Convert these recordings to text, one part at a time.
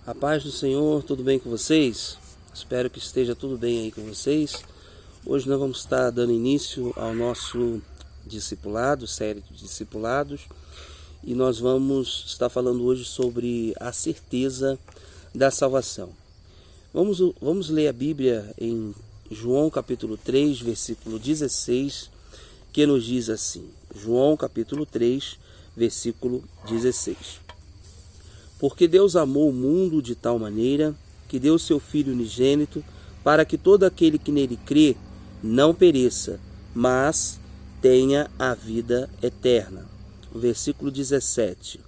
A paz do Senhor, tudo bem com vocês? Espero que esteja tudo bem aí com vocês. Hoje nós vamos estar dando início ao nosso discipulado, série de discipulados, e nós vamos estar falando hoje sobre a certeza da salvação. Vamos ler a Bíblia em João capítulo 3, versículo 16, que nos diz assim. João capítulo 3, versículo 16. Porque Deus amou o mundo de tal maneira que deu seu Filho unigênito, para que todo aquele que nele crê não pereça, mas tenha a vida eterna. Versículo 17.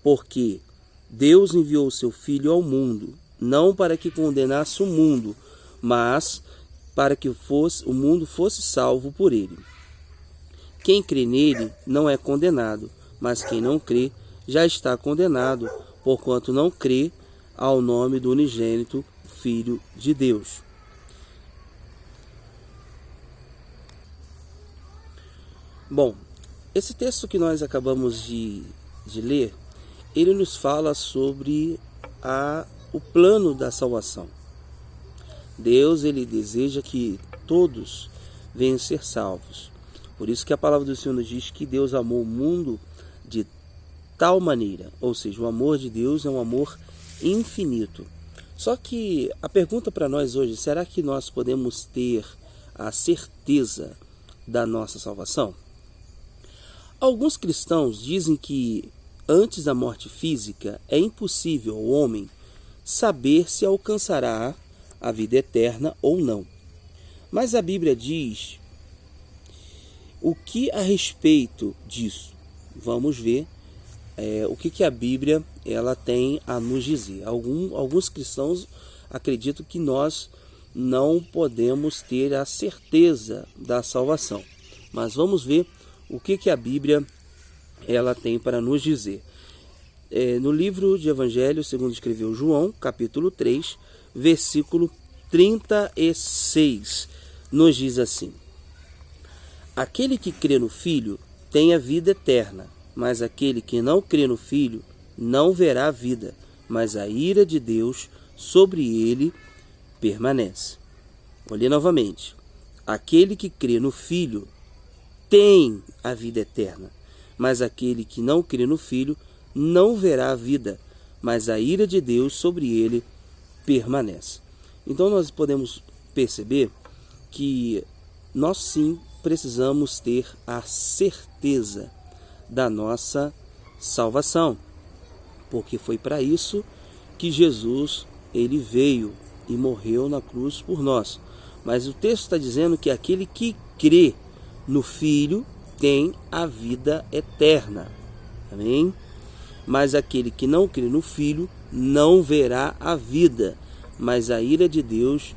Porque Deus enviou seu Filho ao mundo, não para que condenasse o mundo, mas para que o mundo fosse salvo por ele. Quem crê nele não é condenado, mas quem não crê já está condenado, porquanto não crê ao nome do unigênito Filho de Deus. Bom, esse texto que nós acabamos de ler, ele nos fala sobre o plano da salvação. Deus, ele deseja que todos venham ser salvos. Por isso que a palavra do Senhor nos diz que Deus amou o mundo de tal maneira, ou seja, o amor de Deus é um amor infinito. Só que a pergunta para nós hoje, será que nós podemos ter a certeza da nossa salvação? Alguns cristãos dizem que antes da morte física é impossível ao homem saber se alcançará a vida eterna ou não. Mas a Bíblia diz o que a respeito disso. Vamos ver o que a Bíblia ela tem a nos dizer. Alguns cristãos acreditam que nós não podemos ter a certeza da salvação. Mas vamos ver o que a Bíblia ela tem para nos dizer. No livro de Evangelho, segundo escreveu João, capítulo 3, versículo 36, nos diz assim: Aquele que crê no Filho tem a vida eterna, mas aquele que não crê no Filho não verá a vida, mas a ira de Deus sobre ele permanece. Vou ler novamente. Aquele que crê no Filho tem a vida eterna, mas aquele que não crê no Filho não verá a vida, mas a ira de Deus sobre ele permanece. Então nós podemos perceber que nós sim precisamos ter a certeza da nossa salvação, porque foi para isso que Jesus ele veio e morreu na cruz por nós. Mas o texto está dizendo que aquele que crê no Filho tem a vida eterna. Amém? Mas aquele que não crê no Filho não verá a vida, mas a ira de Deus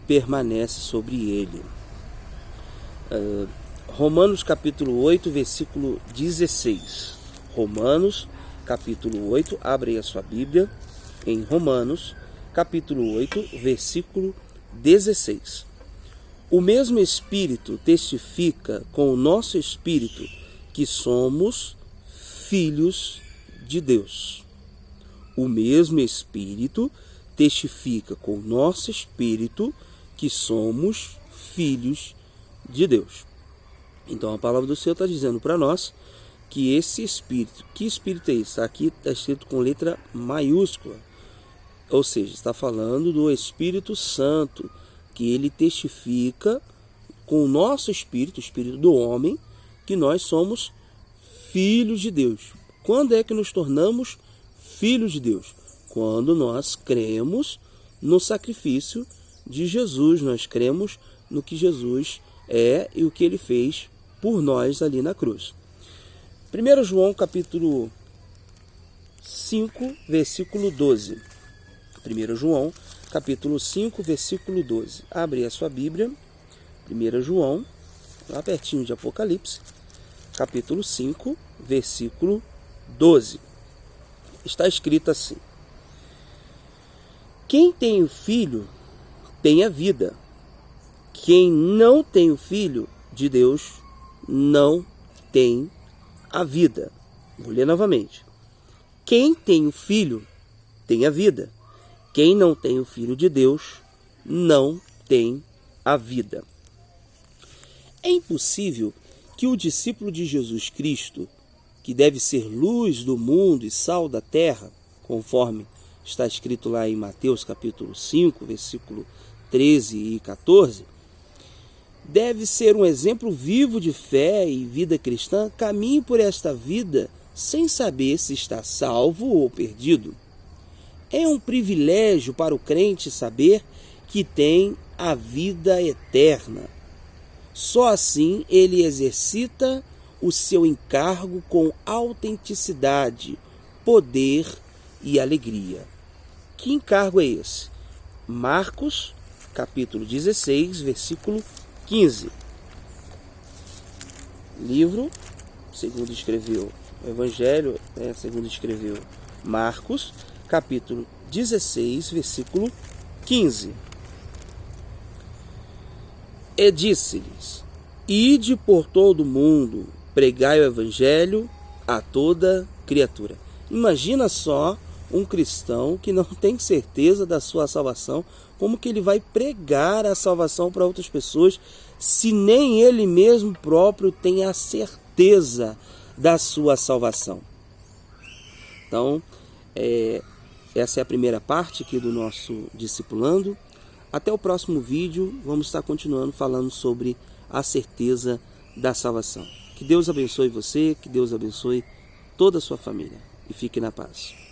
permanece sobre ele. Romanos capítulo 8, versículo 16. Romanos capítulo 8, abre aí a sua Bíblia, em Romanos capítulo 8, versículo 16. O mesmo Espírito testifica com o nosso Espírito que somos filhos de Deus. O mesmo Espírito testifica com o nosso Espírito que somos filhos de Deus. Então a palavra do Senhor está dizendo para nós que esse Espírito, que Espírito é esse? Aqui está escrito com letra maiúscula, ou seja, está falando do Espírito Santo, que ele testifica com o nosso Espírito, o Espírito do homem, que nós somos filhos de Deus. Quando é que nos tornamos filhos de Deus? Quando nós cremos no sacrifício de Jesus, nós cremos no que Jesus é e o que ele fez por nós ali na cruz. 1 João capítulo 5, versículo 12. 1 João capítulo 5, versículo 12. Abre a sua Bíblia. 1 João, lá pertinho de Apocalipse, capítulo 5, versículo 12. Está escrito assim: Quem tem o Filho tem a vida. Quem não tem o Filho de Deus não tem a vida. Vou ler novamente. Quem tem o Filho tem a vida. Quem não tem o Filho de Deus não tem a vida. É impossível que o discípulo de Jesus Cristo, que deve ser luz do mundo e sal da terra, conforme está escrito lá em Mateus capítulo 5, versículo 13 e 14, deve ser um exemplo vivo de fé e vida cristã, caminhe por esta vida sem saber se está salvo ou perdido. É um privilégio para o crente saber que tem a vida eterna. Só assim ele exercita o seu encargo com autenticidade, poder e alegria. Que encargo é esse? Marcos, capítulo 16, versículo 15. Livro, segundo escreveu o Evangelho, segundo escreveu Marcos, capítulo 16, versículo 15. E disse-lhes: ide por todo o mundo, pregai o Evangelho a toda criatura. Imagina só um cristão que não tem certeza da sua salvação, como que ele vai pregar a salvação para outras pessoas, se nem ele mesmo próprio tem a certeza da sua salvação? Então, essa é a primeira parte aqui do nosso Discipulando. Até o próximo vídeo, vamos estar continuando falando sobre a certeza da salvação. Que Deus abençoe você, que Deus abençoe toda a sua família. E fique na paz.